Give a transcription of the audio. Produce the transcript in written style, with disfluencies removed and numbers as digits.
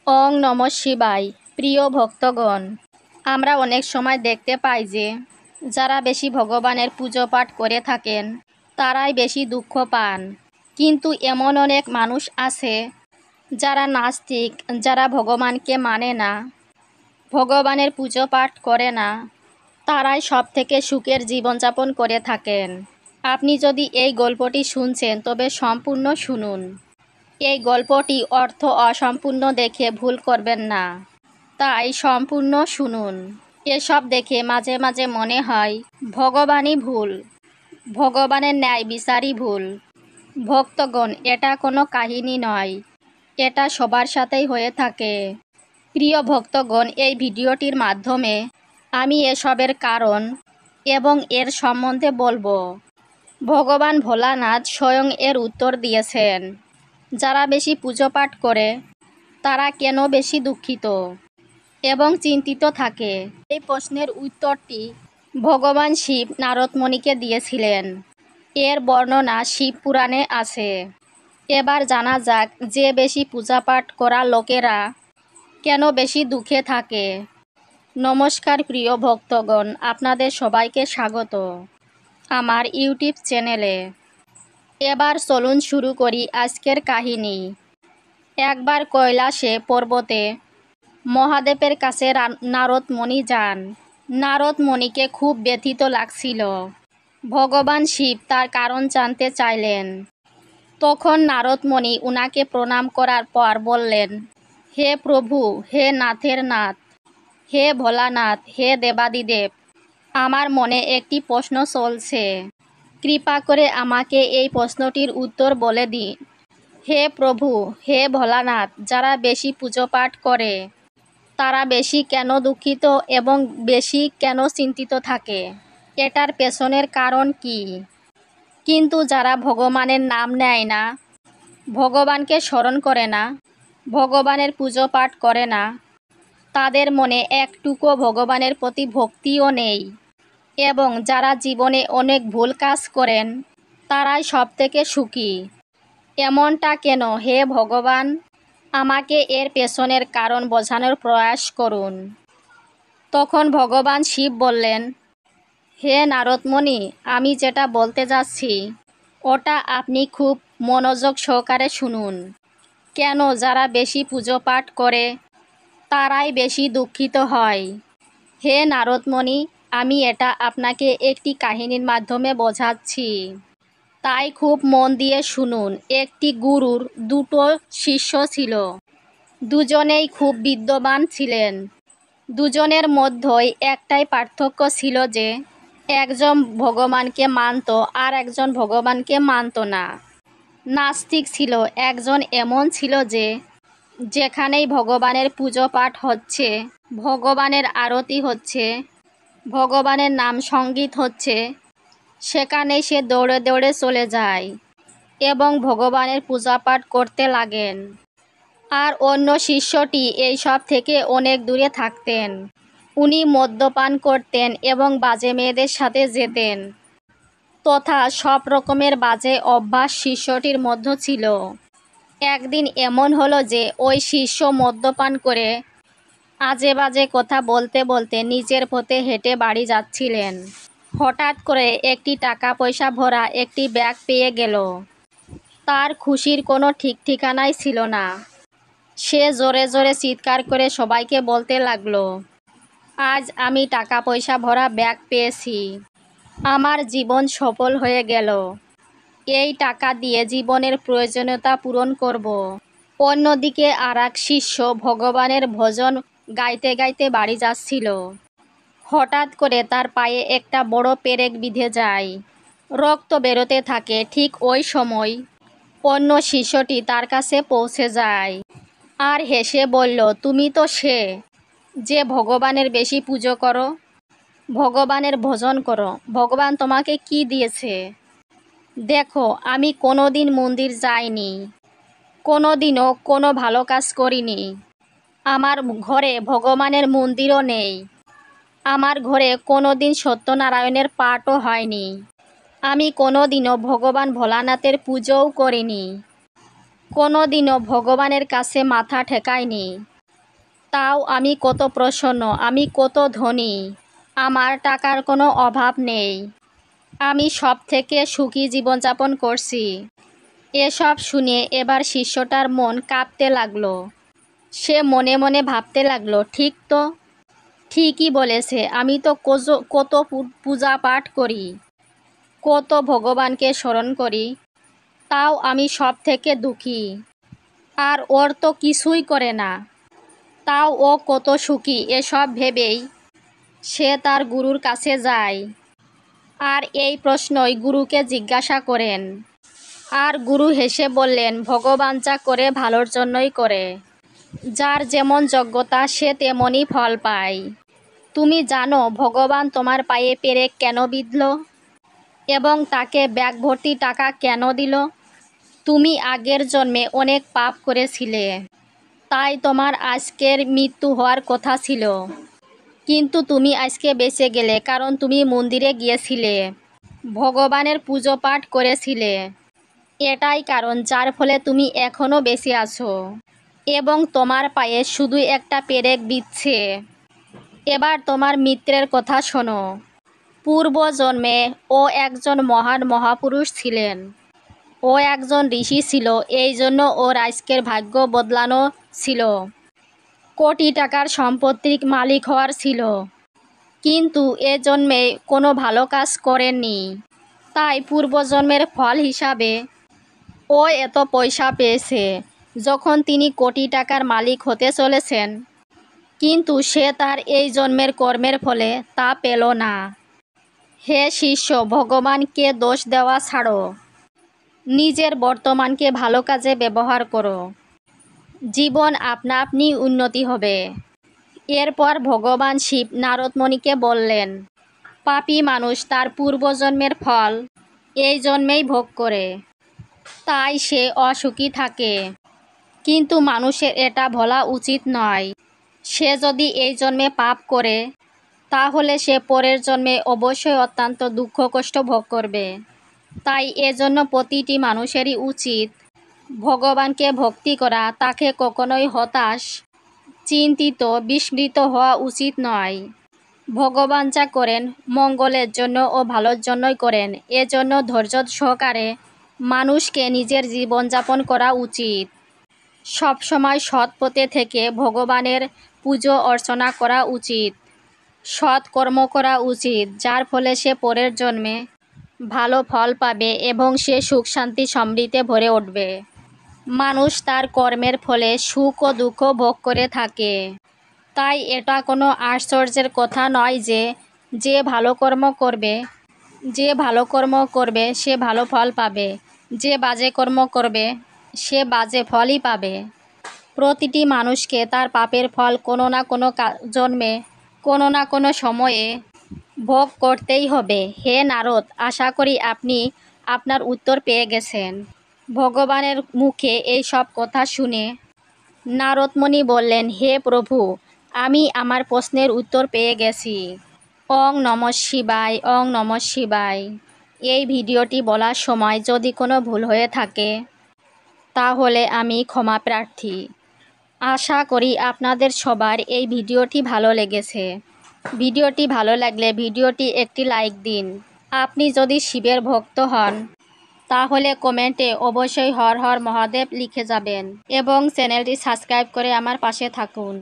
ওং নমঃ শিবায়। প্রিয় ভক্তগণ, আমরা অনেক সময় দেখতে পাই যে যারা বেশি ভগবানের পুজো পাঠ করে থাকেন তারাই বেশি দুঃখ পান। কিন্তু এমন অনেক মানুষ আছে যারা নাস্তিক, যারা ভগবানকে মানে না, ভগবানের পুজো পাঠ করে না, তারাই সব থেকে সুখের জীবনযাপন করে থাকেন। আপনি যদি এই গল্পটি শুনছেন তবে সম্পূর্ণ শুনুন। এই গল্পটি অর্থ অসম্পূর্ণ দেখে ভুল করবেন না, তাই সম্পূর্ণ শুনুন। এসব দেখে মাঝে মাঝে মনে হয় ভগবানই ভুল, ভগবানের ন্যায় বিচারই ভুল। ভক্তগণ, এটা কোনো কাহিনী নয়, এটা সবার সাথেই হয়ে থাকে। প্রিয় ভক্তগণ, এই ভিডিওটির মাধ্যমে আমি এসবের কারণ এবং এর সম্বন্ধে বলবো। ভগবান ভোলানাথ স্বয়ং এর উত্তর দিয়েছেন। যারা বেশি পুজো পাঠ করে তারা কেন বেশি দুঃখিত এবং চিন্তিত থাকে? এই প্রশ্নের উত্তরটি ভগবান শিব নারদমণিকে দিয়েছিলেন। এর বর্ণনা শিব পুরাণে আছে। এবার জানা যাক যে বেশি পূজাপাঠ করা লোকেরা কেন বেশি দুঃখে থাকে। নমস্কার প্রিয় ভক্তগণ, আপনাদের সবাইকে স্বাগত আমার ইউটিউব চ্যানেলে। এবার চলুন শুরু করি আজকের কাহিনী। একবার কৈলাসে পর্বতে মহাদেবের কাছে নারদমণি যান। নারদমণিকে খুব ব্যথিত লাগছিল। ভগবান শিব তার কারণ জানতে চাইলেন। তখন নারদমণি উনাকে প্রণাম করার পর বললেন, হে প্রভু, হে নাথের নাথ, হে ভোলানাথ, হে দেবাদিদেব, আমার মনে একটি প্রশ্ন চলছে। কৃপা করে আমাকে এই প্রশ্নটির উত্তর বলে দিন। হে প্রভু, হে ভোলানাথ, যারা বেশি পুজো পাঠ করে তারা বেশি কেন দুঃখিত এবং বেশি কেন চিন্তিত থাকে? এটার পেছনের কারণ কি? কিন্তু যারা ভগবানের নাম নেয় না, ভগবানকে স্মরণ করে না, ভগবানের পুজো পাঠ করে না, তাদের মনে একটুকু ভগবানের প্রতি ভক্তিও নেই এবং যারা জীবনে অনেক ভুল কাজ করেন তারাই সব থেকে সুখী। এমনটা কেন হে ভগবান? আমাকে এর পেছনের কারণ বোঝানোর প্রয়াস করুন। তখন ভগবান শিব বললেন, হে নারদমণি, আমি যেটা বলতে যাচ্ছি ওটা আপনি খুব মনোযোগ সহকারে শুনুন। কেন যারা বেশি পুজো পাঠ করে তারাই বেশি দুঃখিত হয়? হে নারদমণি, আমি এটা আপনাকে একটি কাহিনীর মাধ্যমে বোঝাচ্ছি, তাই খুব মন দিয়ে শুনুন। একটি গুরুর দুটো শিষ্য ছিল। দুজনেই খুব বিদ্যমান ছিলেন। দুজনের মধ্যেই একটাই পার্থক্য ছিল যে একজন ভগবানকে মানত আর একজন ভগবানকে মানত না। নাস্তিক ছিল। একজন এমন ছিল যে যেখানেই ভগবানের পুজো পাঠ হচ্ছে, ভগবানের আরতি হচ্ছে, ভগবানের নাম সঙ্গীত হচ্ছে, সেখানেই সে দৌড়ে দৌড়ে চলে যায় এবং ভগবানের পূজা পাঠ করতে লাগেন। আর অন্য শিষ্যটি এইসব থেকে অনেক দূরে থাকতেন। উনি মদ্যপান করতেন এবং বাজে মেয়েদের সাথে যেতেন তথা সব রকমের বাজে অভ্যাস শিষ্যটির মধ্যে ছিল। একদিন এমন হলো যে ওই শিষ্য মদ্যপান করে আজে বাজে কথা বলতে বলতে নিজের পথে হেঁটে বাড়ি যাচ্ছিলেন। হঠাৎ করে একটি টাকা পয়সা ভরা একটি ব্যাগ পেয়ে গেল। তার খুশির কোনো ঠিক ঠিকানাই ছিল না। সে জোরে জোরে চিৎকার করে সবাইকে বলতে লাগলো, আজ আমি টাকা পয়সা ভরা ব্যাগ পেয়েছি, আমার জীবন সফল হয়ে গেল, এই টাকা দিয়ে জীবনের প্রয়োজনীয়তা পূরণ করব। অন্যদিকে আর এক শিষ্য ভগবানের ভজন গাইতে গাইতে বাড়ি যাচ্ছিল। হঠাৎ করে তার পায়ে একটা বড় পেরেক বিঁধে যায়, রক্ত বেরোতে থাকে। ঠিক ওই সময় অন্য শিষ্যটি তার কাছে পৌঁছে যায় আর হেসে বলল, তুমি তো সে যে ভগবানের বেশি পুজো করো, ভগবানের ভজন করো। ভগবান তোমাকে কি দিয়েছে? দেখো, আমি কোনোদিন মন্দির যাইনি, কোনোদিনও কোনো ভালো কাজ করিনি, আমার ঘরে ভগবানের মন্দিরও নেই, আমার ঘরে কোনোদিন সত্যনারায়ণের পাঠও হয়নি, আমি কোনোদিনও ভগবান ভোলানাথের পুজোও করিনি, কোনোদিনও ভগবানের কাছে মাথা ঠেকাইনি। তাও আমি কত প্রসন্ন, আমি কত ধনী, আমার টাকার কোনো অভাব নেই, আমি সব থেকে সুখী জীবনযাপন করছি। এসব শুনে এবার শিষ্যটার মন কাঁপতে লাগলো। সে মনে মনে ভাবতে লাগলো, ঠিক তো, ঠিকই বলেছে, আমি তো কত পূজা পাঠ করি, কত ভগবানকে স্মরণ করি, তাও আমি সব থেকে দুঃখী, আর ওর তো কিছুই করে না, তাও ও কত সুখী। এসব ভেবেই সে তার গুরুর কাছে যায় আর এই প্রশ্নই গুরুকে জিজ্ঞাসা করেন। আর গুরু হেসে বললেন, ভগবান যা করে ভালোর জন্যই করে, যার যেমন যোগ্যতা সে তেমনই ফল পায়। তুমি জানো ভগবান তোমার পায়ে পেরেক কেন বিঁধল এবং তাকে ব্যাগ ভর্তি টাকা কেন দিল? তুমি আগের জন্মে অনেক পাপ করেছিলে, তাই তোমার আজকের মৃত্যু হওয়ার কথা ছিল, কিন্তু তুমি আজকে বেঁচে গেলে কারণ তুমি মন্দিরে গিয়েছিলে, ভগবানের পুজো পাঠ করেছিলে। এটাই কারণ যার ফলে তুমি এখনও বেঁচে আছো এবং তোমার পায়ে শুধু একটা পেরেক বিঁধছে। এবার তোমার মিত্রের কথা শোনো। পূর্বজন্মে ও একজন মহান মহাপুরুষ ছিলেন, ও একজন ঋষি ছিল, এই জন্য ওর আজকের ভাগ্য বদলানো ছিল, কোটি টাকার সম্পত্তির মালিক হওয়ার ছিল, কিন্তু এ জন্মে কোনো ভালো কাজ করেননি, তাই পূর্বজন্মের ফল হিসাবে ও এত পয়সা পেয়েছে। যখন তিনি কোটি টাকার মালিক হতে চলেছেন, কিন্তু সে তার এই জন্মের কর্মের ফলে তা পেল না। হে শিষ্য, ভগবানকে দোষ দেওয়া ছাড়ো, নিজের বর্তমানকে ভালো কাজে ব্যবহার করো, জীবন আপনা আপনি উন্নতি হবে। এরপর ভগবান শিব নারদমণিকে বললেন, পাপী মানুষ তার পূর্বজন্মের ফল এই জন্মেই ভোগ করে, তাই সে অসুখী থাকে, কিন্তু মানুষের এটা বলা উচিত নয়। সে যদি এই জন্মে পাপ করে তাহলে সে পরের জন্মে অবশ্যই অত্যন্ত দুঃখ কষ্ট ভোগ করবে। তাই এজন্য প্রতিটি মানুষেরই উচিত ভগবানকে ভক্তি করা, তাকে কখনোই হতাশ, চিন্তিত, বিস্মৃত হওয়া উচিত নয়। ভগবান যা করেন মঙ্গলের জন্য ও ভালোর জন্যই করেন, এজন্য ধৈর্য সহকারে মানুষকে নিজের জীবনযাপন করা উচিত। সবসময় সৎ পথে থেকে ভগবানের পুজো অর্চনা করা উচিত, সৎ কর্ম করা উচিত, যার ফলে সে পরের জন্মে ভালো ফল পাবে এবং সে সুখ শান্তি সমৃদ্ধে ভরে উঠবে। মানুষ তার কর্মের ফলে সুখ ও দুঃখ ভোগ করে থাকে, তাই এটা কোনো আশ্চর্যের কথা নয় যে যে ভালো কর্ম করবে সে ভালো ফল পাবে, যে বাজে কর্ম করবে সে বাজে ফলই পাবে। প্রতিটি মানুষকে তার পাপের ফল কোনো না কোনো জন্মে কোনো না কোনো সময়ে ভোগ করতেই হবে। হে নারদ, আশা করি আপনি আপনার উত্তর পেয়ে গেছেন। ভগবানের মুখে এই সব কথা শুনে নারদমণি বললেন, হে প্রভু, আমি আমার প্রশ্নের উত্তর পেয়ে গেছি। ওং নমঃ শিবায়, ওং নমঃ শিবায়। এই ভিডিওটি বলার সময় যদি কোনো ভুল হয়ে থাকে তাহলে আমি ক্ষমা প্রার্থী। আশা করি আপনাদের সবার এই ভিডিওটি ভালো লেগেছে। ভিডিওটি ভালো লাগলে ভিডিওটি একটি লাইক দিন। আপনি যদি শিবের ভক্ত হন তাহলে কমেন্টে অবশ্যই হর হর মহাদেব লিখে যাবেন এবং চ্যানেলটি সাবস্ক্রাইব করে আমার পাশে থাকুন।